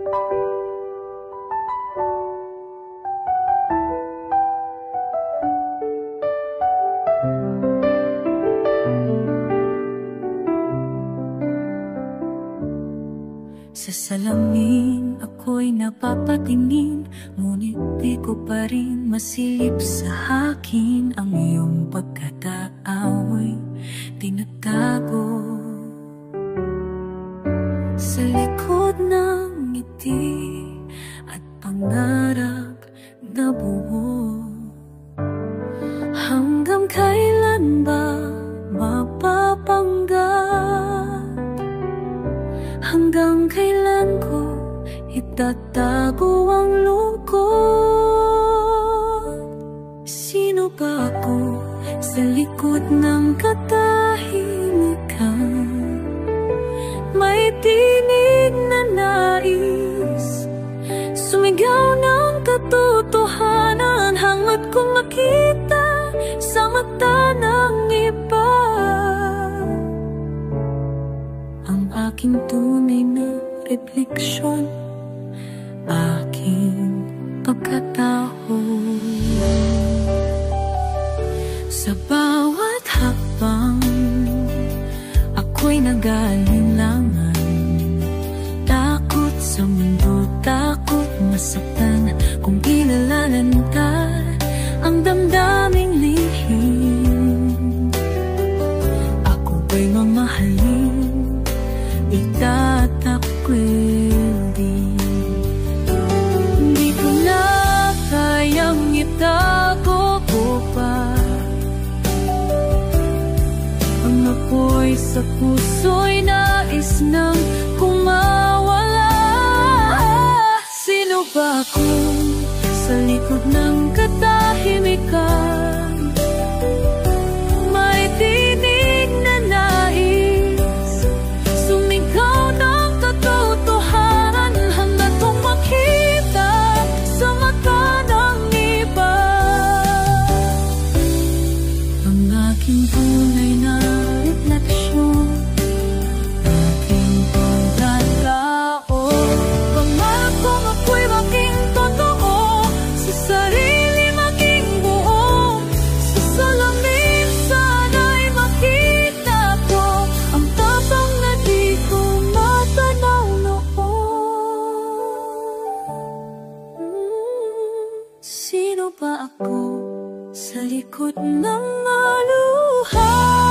Sa salamin ako'y napapatingin, ngunit di ko pa rin masilip sa akin ang iyong pagkataao'y tinatago. Sa likod ng ngiti at pangarap na buo, hanggang kailan ba mapapanggap? Hanggang kailan ko itatago ang lungkot? Sino ba ako sa likod ng katahimikan? May tinig na nais sumigaw ng katotohanan, hangad kong makita sa mata ng iba ang aking tunay na refleksyon, aking pagkatao. Sa bawat hakbang ako'y nag-aalinlangan, takot sa mundo, takot masaktan. Kung ilalalanta ang damdaming lihim, ako ba'y mamahalin, itatakwil din. Di ko na kayang itago ko pa ang apoy sa puso'y nais nang kumawala. Sino ba ako sa likod ng katahimikan? May tinig na nais sumigaw ng katotohanan, hanggang kong makita sa mata ng iba ang aking tunay na refleksyon, aking pagkatao. Pangakong ako'y maging totoo, sa sarili maging buo. Sa salamin sana'y makita ko ang tapang na di ko matanaw noon. Sino ba ako sa likod ng luha?